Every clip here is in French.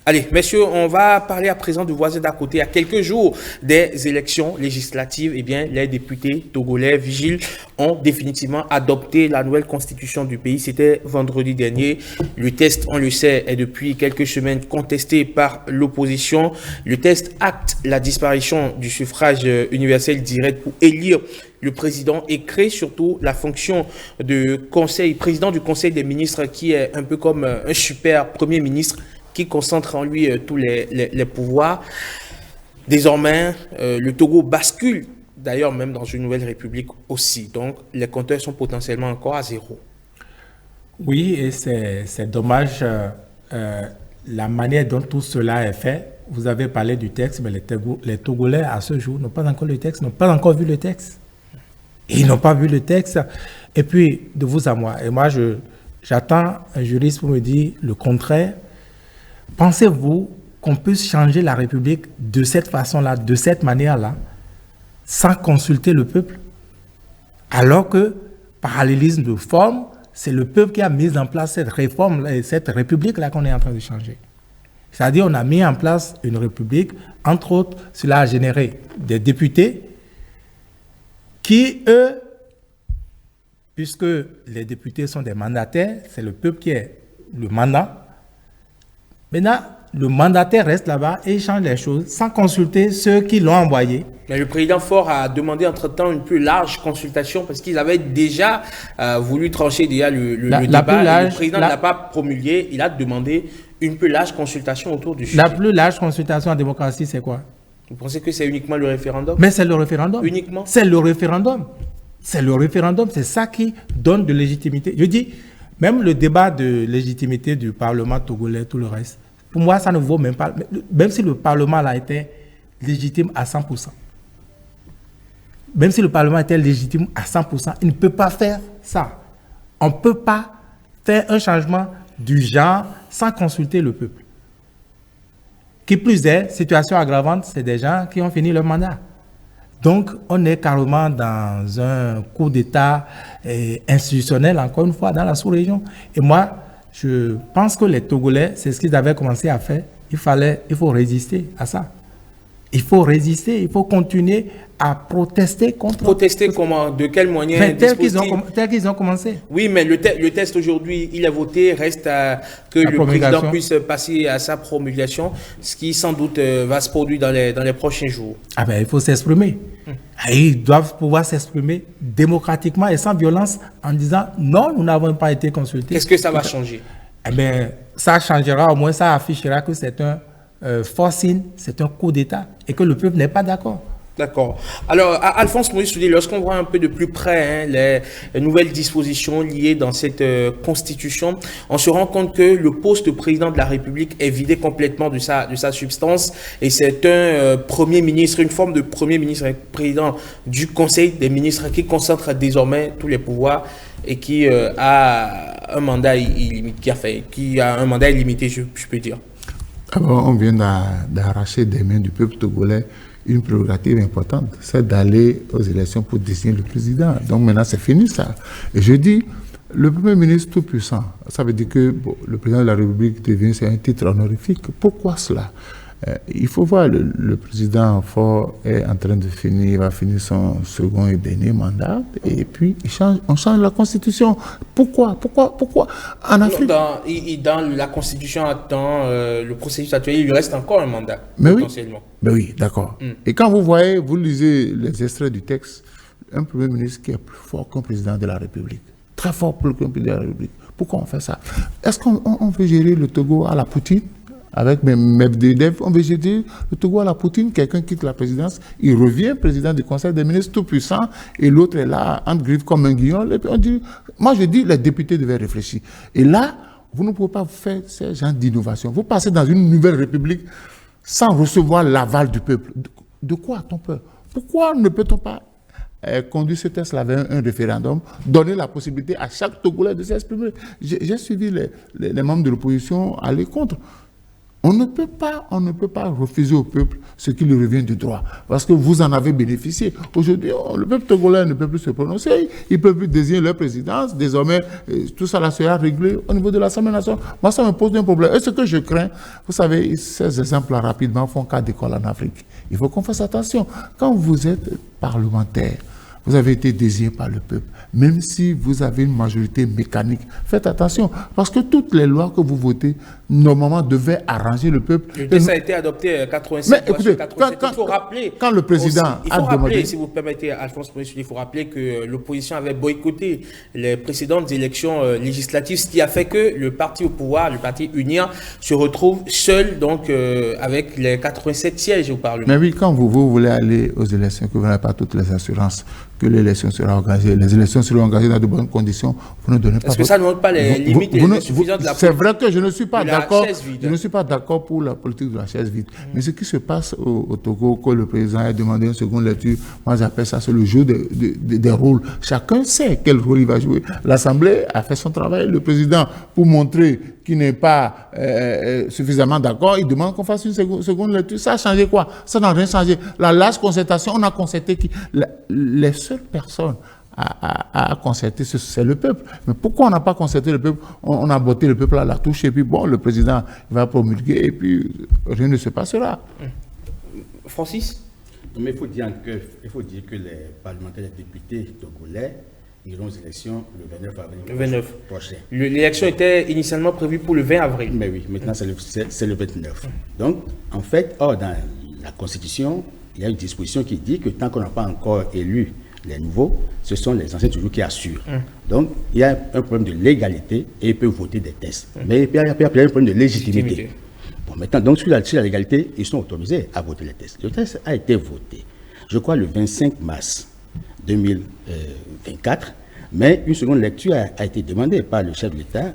Allez, messieurs, on va parler à présent du voisin d'à côté. À quelques jours des élections législatives, eh bien, les députés togolais vigiles ont définitivement adopté la nouvelle constitution du pays. C'était vendredi dernier. Le test, on le sait, est depuis quelques semaines contesté par l'opposition. Le test acte la disparition du suffrage universel direct pour élire le président et crée surtout la fonction de président du conseil des ministres qui est un peu comme un super premier ministre qui concentre en lui tous les pouvoirs. Désormais, le Togo bascule, d'ailleurs même dans une nouvelle république aussi. Donc, les compteurs sont potentiellement encore à zéro. Oui, et c'est dommage la manière dont tout cela est fait. Vous avez parlé du texte, mais les Togolais, à ce jour, n'ont pas encore le texte, n'ont pas encore vu le texte. Ils n'ont pas vu le texte. Et puis, de vous à moi, et moi, j'attends un juriste pour me dire le contraire. Pensez-vous qu'on puisse changer la République de cette façon-là, de cette manière-là, sans consulter le peuple? Alors que, parallélisme de forme, c'est le peuple qui a mis en place cette réforme, cette République-là qu'on est en train de changer. C'est-à-dire, on a mis en place une République, entre autres, cela a généré des députés qui, eux, puisque les députés sont des mandataires, c'est le peuple qui est le mandat. Maintenant, le mandataire reste là-bas et il change les choses sans consulter ceux qui l'ont envoyé. Mais le président Faure a demandé entre-temps une plus large consultation parce qu'ils avaient déjà voulu trancher déjà le débat. Le président ne l'a pas promulgué. Il a demandé une plus large consultation autour du sujet. La plus large consultation en démocratie, c'est quoi? Vous pensez que c'est uniquement le référendum? Mais c'est le référendum. Uniquement? C'est le référendum. C'est le référendum. C'est ça qui donne de légitimité. Je dis, même le débat de légitimité du Parlement togolais, tout le reste, pour moi, ça ne vaut même pas. Même si le Parlement a été légitime à 100%. Même si le Parlement était légitime à 100%, il ne peut pas faire ça. On ne peut pas faire un changement du genre sans consulter le peuple. Qui plus est, situation aggravante, c'est des gens qui ont fini leur mandat. Donc, on est carrément dans un coup d'État institutionnel, encore une fois, dans la sous-région. Et moi, je pense que les Togolais, c'est ce qu'ils avaient commencé à faire. Il faut résister à ça. Il faut résister, il faut continuer à protester contre... Protester comment? De quelle manière? Tel qu'ils ont commencé. Oui, mais le test aujourd'hui, il est voté, reste que le président puisse passer à sa promulgation, ce qui sans doute va se produire dans les prochains jours. Ah ben, il faut s'exprimer. Ils doivent pouvoir s'exprimer démocratiquement et sans violence en disant non, nous n'avons pas été consultés. Qu'est-ce que ça va changer? Eh bien, ça changera, au moins ça affichera que c'est un forcing, c'est un coup d'État et que le peuple n'est pas d'accord. D'accord. Alors, Alphonse Maurice Soudé, lorsqu'on voit un peu de plus près les nouvelles dispositions liées dans cette constitution, on se rend compte que le poste de président de la République est vidé complètement de sa substance et c'est un premier ministre, une forme de premier ministre, président du Conseil des ministres qui concentre désormais tous les pouvoirs et qui a un mandat illimité, qui a un mandat illimité, je peux dire. Alors, on vient d'arracher des mains du peuple togolais une prérogative importante, c'est d'aller aux élections pour désigner le président. Donc maintenant, c'est fini ça. Et je dis, le Premier ministre tout puissant, ça veut dire que le président de la République devient, c'est un titre honorifique. Pourquoi cela? Il faut voir, le président Faure est en train de finir, il va finir son second et dernier mandat, et puis on change la Constitution. Pourquoi en Afrique? Dans la Constitution, le processus actuel, il lui reste encore un mandat, potentiellement. Mais oui, d'accord. Et quand vous lisez les extraits du texte, un Premier ministre qui est plus fort qu'un président de la République, très fort plus qu'un président de la République, pourquoi on fait ça? Est-ce qu'on veut gérer le Togo à la Poutine? Avec Medvedev, on veut gérer le Togo à la Poutine, quelqu'un quitte la présidence, il revient président du Conseil des ministres tout puissant, et l'autre est là, entre griffes comme un guillon. Et puis on dit, moi je dis, les députés devaient réfléchir. Et là, vous ne pouvez pas faire ce genre d'innovation. Vous passez dans une nouvelle république sans recevoir l'aval du peuple. De quoi a-t-on peur? Pourquoi ne peut-on pas conduire ce test-là vers un référendum, donner la possibilité à chaque Togolais de s'exprimer? J'ai suivi les membres de l'opposition aller contre. On ne peut pas refuser au peuple ce qui lui revient du droit, parce que vous en avez bénéficié. Aujourd'hui, le peuple togolais ne peut plus se prononcer, il ne peut plus désigner leur présidence. Désormais, tout ça sera réglé au niveau de l'Assemblée nationale. Moi, ça me pose un problème. Et ce que je crains, vous savez, ces exemples-là rapidement font cas d'école en Afrique. Il faut qu'on fasse attention. Quand vous êtes parlementaire, vous avez été désigné par le peuple. Même si vous avez une majorité mécanique, faites attention. Parce que toutes les lois que vous votez, normalement, devaient arranger le peuple. Le texte a été adopté 87. Mais écoutez, 87. Il faut rappeler. Quand le président il faut rappeler, si vous permettez, Alphonse Moïse, il faut rappeler que l'opposition avait boycotté les précédentes élections législatives, ce qui a fait que le parti au pouvoir, le parti UNIA, se retrouve seul, donc, avec les 87 sièges au Parlement. Mais oui, quand vous voulez aller aux élections, que vous n'avez pas toutes les assurances que l'élection sera organisée, les élections seront organisées dans de bonnes conditions, vous ne donnez pas... Est-ce que ça ne montre pas les limites suffisantes de la politique? C'est vrai que je ne suis pas d'accord. Je ne suis pas d'accord pour la politique de la chaise vide. Mais ce qui se passe au Togo, que le président a demandé une seconde lecture, moi j'appelle ça, c'est le jeu des rôles. Chacun sait quel rôle il va jouer. L'Assemblée a fait son travail. Le président, pour montrer qu'il n'est pas suffisamment d'accord, il demande qu'on fasse une seconde lecture. Ça a changé quoi? Ça n'a rien changé. La large concertation, on a concerté qui... Les seules personnes à concerter, c'est le peuple. Mais pourquoi on n'a pas concerté le peuple? On a botté le peuple à la touche et puis bon, le président va promulguer et puis rien ne se passera. Francis? Mais il faut dire que les parlementaires et les députés togolais iront aux élections le 29 avril. Le 29 prochain. L'élection était initialement prévue pour le 20 avril. Mais oui, maintenant c'est le 29. Donc, en fait, dans la Constitution, il y a une disposition qui dit que tant qu'on n'a pas encore élu les nouveaux, ce sont les anciens toujours qui assurent. Donc, il y a un problème de légalité et ils peuvent voter des tests. Mais il y a un problème de légitimité. Bon, maintenant, donc, sur la légalité, ils sont autorisés à voter les tests. Le test a été voté, je crois, le 25 mars 2024, mais une seconde lecture a été demandée par le chef de l'État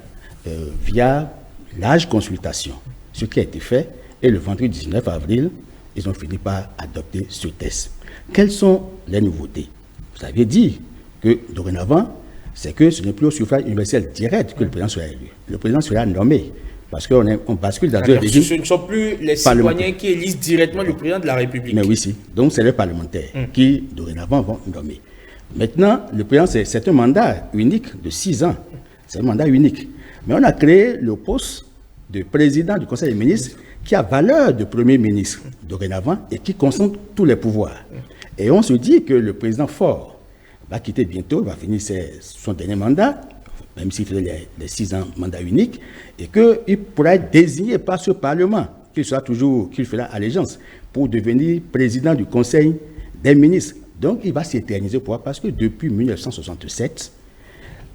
via large consultation, ce qui a été fait, et le vendredi 19 avril, ils ont fini par adopter ce test. Quelles sont les nouveautés? Vous avez dit que dorénavant, c'est que ce n'est plus au suffrage universel direct que le président sera élu. Le président sera nommé, parce qu'on bascule dans un régime. Ce ne sont plus les citoyens qui élisent directement le président de la République. Mais oui, si. Donc c'est les parlementaires qui, dorénavant, vont nommer. Maintenant, le président, c'est un mandat unique de 6 ans. C'est un mandat unique. Mais on a créé le poste de président du Conseil des ministres qui a valeur de Premier ministre dorénavant et qui concentre tous les pouvoirs. Et on se dit que le président Faure va quitter bientôt, va finir son dernier mandat, même s'il faisait les 6 ans mandat unique, et qu'il pourra être désigné par ce Parlement, qu'il fera allégeance, pour devenir président du Conseil des ministres. Donc il va s'éterniser au pouvoir parce que depuis 1967,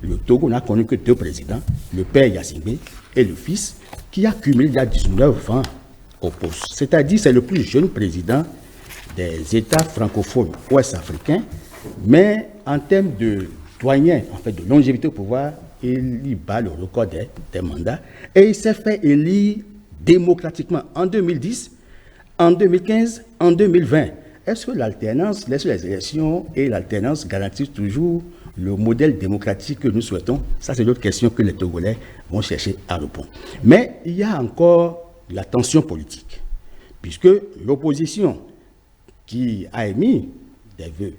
le Togo n'a connu que 2 présidents, le père Yassingbe et le fils, qui a cumulé il y a 19 ans au poste. C'est-à-dire c'est le plus jeune président des États francophones ouest-africains, mais en termes de doyen, en fait, de longévité au pouvoir, il y bat le record des mandats et il s'est fait élire démocratiquement en 2010, en 2015, en 2020. Est-ce que l'alternance, les élections et l'alternance garantissent toujours le modèle démocratique que nous souhaitons? Ça, c'est l'autre question que les Togolais vont chercher à répondre. Mais il y a encore la tension politique, puisque l'opposition qui a émis des vœux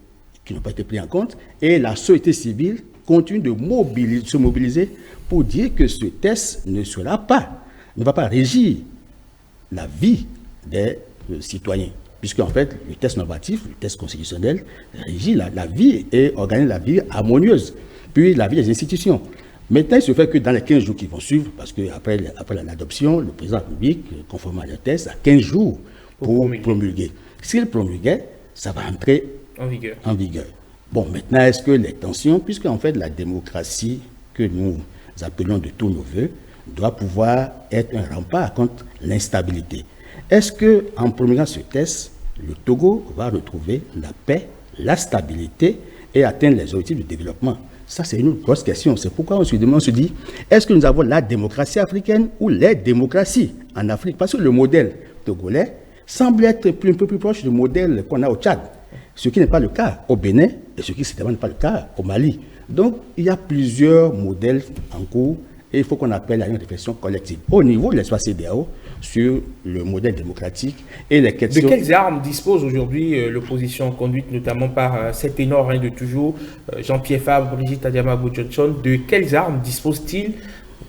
qui n'ont pas été pris en compte et la société civile continue de se mobiliser pour dire que ce test ne va pas régir la vie des citoyens. Puisqu'en fait, le test normatif, le test constitutionnel, régit la vie et organise la vie harmonieuse, puis la vie des institutions. Maintenant, il se fait que dans les 15 jours qui vont suivre, parce qu'après l'adoption, le président de la République, conformément à le test, a 15 jours pour promulguer. S'il promulguait, ça va entrer en vigueur. Bon, maintenant, est-ce que les tensions, puisqu'en fait, la démocratie que nous appelons de tous nos voeux, doit pouvoir être un rempart contre l'instabilité. Est-ce qu'en promulguant ce test, le Togo va retrouver la paix, la stabilité et atteindre les objectifs de développement? Ça, c'est une grosse question. C'est pourquoi on se dit, est-ce que nous avons la démocratie africaine ou les démocraties en Afrique? Parce que le modèle togolais semble être un peu plus proche du modèle qu'on a au Tchad, ce qui n'est pas le cas au Bénin et ce qui certainement n'est pas le cas au Mali. Donc, il y a plusieurs modèles en cours et il faut qu'on appelle à une réflexion collective. Au niveau de l'espace CEDEAO, sur le modèle démocratique et les questions... De quelles armes dispose aujourd'hui l'opposition conduite notamment par cet ténor de toujours, Jean-Pierre Fabre, Brigitte Adiamagou Johnson? De quelles armes disposent-ils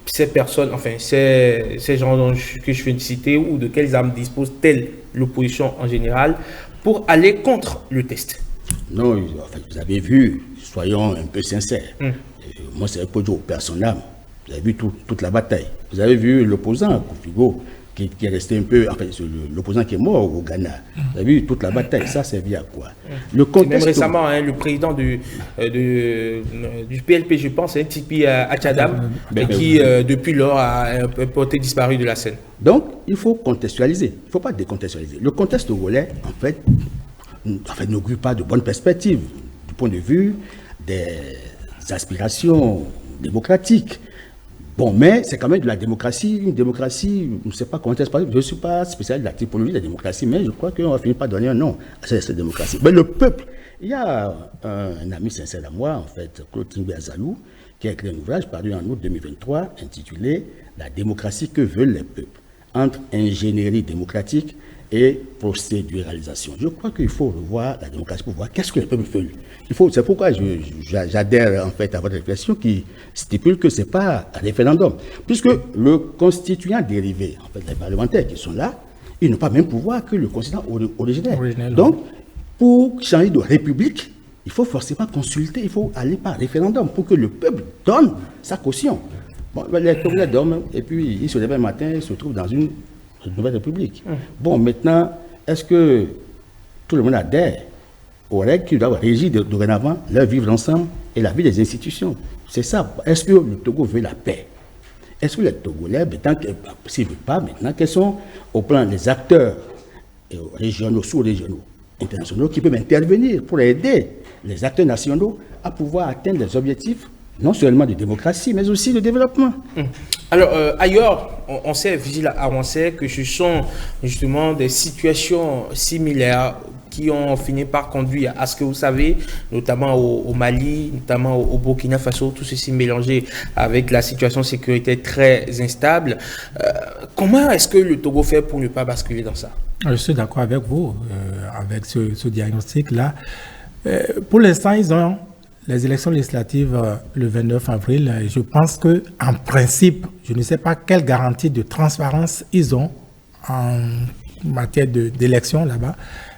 ces personnes, enfin ces gens que je viens de citer, ou de quelles armes dispose-t-elle l'opposition en général pour aller contre le test? Non, enfin, vous avez vu, soyons un peu sincères. Moi, c'est un peu personne âme. Vous avez vu toute la bataille. Vous avez vu l'opposant, Kofigo, qui est resté un peu, enfin, l'opposant qui est mort au Ghana. Vous avez vu toute la bataille. Ça servait à quoi? Le contexte. Même récemment, le président du PLP, je pense, Tipi Achadam, qui depuis lors a un peu disparu de la scène. Donc, il faut contextualiser. Il ne faut pas décontextualiser. Le contexte togolais, en fait, n'augure pas de bonnes perspectives du point de vue des aspirations démocratiques. Bon, mais c'est quand même de la démocratie. Une démocratie, je ne sais pas comment je ne suis pas spécialiste de la typologie de la démocratie, mais je crois qu'on va finir par donner un nom à cette démocratie. Mais le peuple, il y a un ami sincère à moi, en fait, Claude Tingbe Azalou, qui a écrit un ouvrage paru en août 2023 intitulé « La démocratie que veulent les peuples, entre ingénierie démocratique et procéduralisation ». Je crois qu'il faut revoir la démocratie pour voir qu'est-ce que les peuples veulent. C'est pourquoi j'adhère en fait à votre réflexion qui stipule que ce n'est pas un référendum. Puisque le constituant dérivé, en fait les parlementaires qui sont là, ils n'ont pas le même pouvoir que le constituant originel. Donc, pour changer de république, il faut forcément consulter, il faut aller par référendum pour que le peuple donne sa caution. Bon, les Togolais dorment et puis ils se lèvent un matin, ils se trouvent dans une nouvelle république. Bon, maintenant, est-ce que tout le monde adhère aux règles qui doivent régir dorénavant leur vivre ensemble et la vie des institutions? C'est ça. Est-ce que le Togo veut la paix? Est-ce que les Togolais, s'ils ne veulent pas maintenant, quels sont au plan des acteurs régionaux, sous-régionaux, internationaux qui peuvent intervenir pour aider les acteurs nationaux à pouvoir atteindre les objectifs non seulement de démocratie, mais aussi de développement. Alors, ailleurs, on sait, Vigile avancé, que ce sont justement des situations similaires qui ont fini par conduire à ce que vous savez, notamment au Mali, notamment au Burkina Faso, tout ceci mélangé avec la situation sécuritaire très instable. Comment est-ce que le Togo fait pour ne pas basculer dans ça? Je suis d'accord avec vous, avec ce diagnostic-là. Pour l'instant, ils ont les élections législatives le 29 avril. Je pense qu'en principe, je ne sais pas quelle garantie de transparence ils ont en matière d'élections là-bas.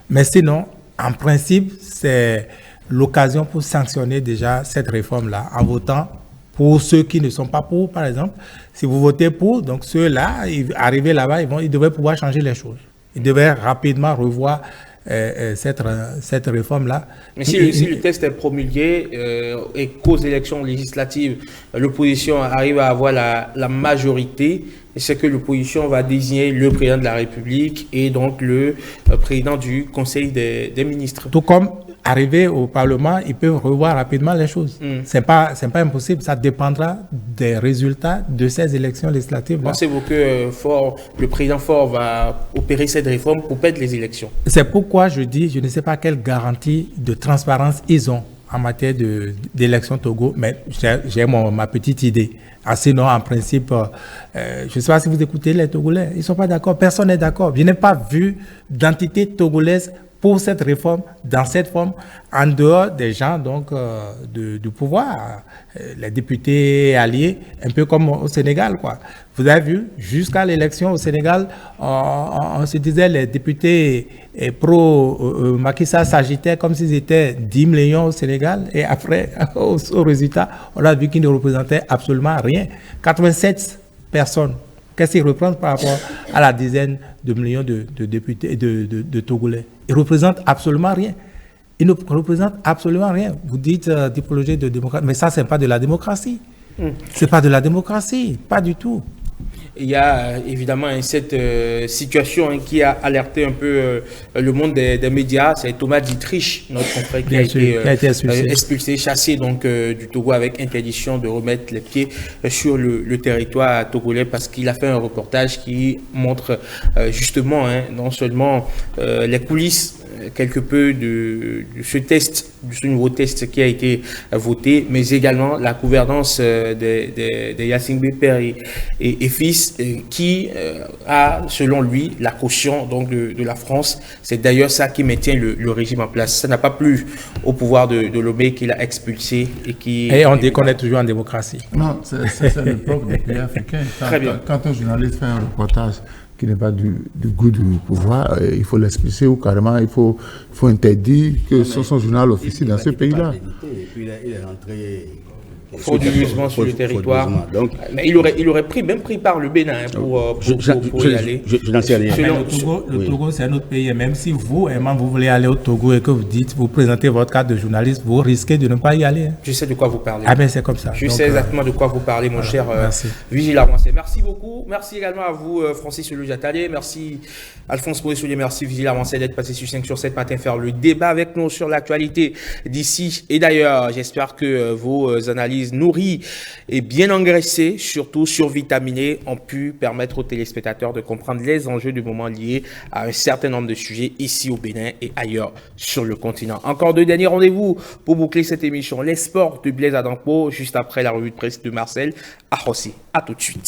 Mais sinon, en principe, c'est l'occasion pour sanctionner déjà cette réforme-là en votant pour ceux qui ne sont pas pour, par exemple. Si vous votez pour, donc ceux-là, arrivés là-bas, ils devraient pouvoir changer les choses. Ils devraient rapidement revoir cette réforme-là. Mais si le texte est promulgué et qu'aux élections législatives, l'opposition arrive à avoir la majorité, c'est que l'opposition va désigner le président de la République et donc le président du Conseil des ministres. Tout comme arrivé au Parlement, ils peuvent revoir rapidement les choses. C'est pas impossible, ça dépendra des résultats de ces élections législatives. Pensez-vous que le président Faure va opérer cette réforme pour perdre les élections? C'est pourquoi je dis, je ne sais pas quelle garantie de transparence ils ont en matière d'élections Togo, mais j'ai ma petite idée. Sinon, en principe, je ne sais pas si vous écoutez les Togolais, ils ne sont pas d'accord, personne n'est d'accord. Je n'ai pas vu d'entité togolaise pour cette réforme, dans cette forme, en dehors des gens donc, du pouvoir, les députés alliés, un peu comme au Sénégal, quoi. Vous avez vu, jusqu'à l'élection au Sénégal, on se disait les députés pro-Macky Sall s'agitaient comme s'ils étaient 10 millions au Sénégal, et après, au résultat, on a vu qu'ils ne représentaient absolument rien. 87 personnes. Qu'est-ce qu'ils représentent par rapport à la dizaine de millions de députés de Togolais? Ils ne représentent absolument rien. Ils ne représentent absolument rien. Vous dites typologie de démocratie, mais ça, ce n'est pas de la démocratie. Ce n'est pas de la démocratie, pas du tout. Il y a évidemment cette situation qui a alerté un peu le monde des médias. C'est Thomas Dietrich, notre confrère, qui a été expulsé, chassé donc, du Togo avec interdiction de remettre les pieds sur le territoire togolais parce qu'il a fait un reportage qui montre justement non seulement les coulisses quelque peu de ce test, de ce nouveau test qui a été voté, mais également la gouvernance de Yassine Bey père et fils, qui a, selon lui, la caution donc de la France. C'est d'ailleurs ça qui maintient le régime en place. Ça n'a pas plu au pouvoir de Lomé, qui l'a expulsé et qui... Et on dit qu'on est toujours en démocratie. Non, c'est le propre des pays africains. Très bien. Quand un journaliste fait un reportage qui n'est pas du goût du pouvoir, il faut l'expulser ou carrément il faut interdire que son journal officie dans ce pays-là. Et puis il est rentré frauduleusement sur le territoire. Donc, mais il aurait même pris par le Bénin pour y aller. Je n'en sais rien. Le Togo, c'est un autre pays. Et même si vous voulez aller au Togo et que vous présentez votre carte de journaliste, vous risquez de ne pas y aller. Je sais de quoi vous parlez. Ah ben c'est comme ça. Je sais exactement de quoi vous parlez, mon cher Vigile Avancé. Merci beaucoup. Merci également à vous, Francis Louis-Atalier. Merci Alphonse Moïsoulier. Merci Vigile Avancé d'être passé sur 5 sur 7 matin faire le débat avec nous sur l'actualité d'ici et d'ailleurs. J'espère que vos analyses nourries et bien engraissées, surtout survitaminées, ont pu permettre aux téléspectateurs de comprendre les enjeux du moment liés à un certain nombre de sujets ici au Bénin et ailleurs sur le continent. Encore 2 derniers rendez-vous pour boucler cette émission. Les sports de Blaise Adampo, juste après la revue de presse de Marcel Ahossi. À tout de suite.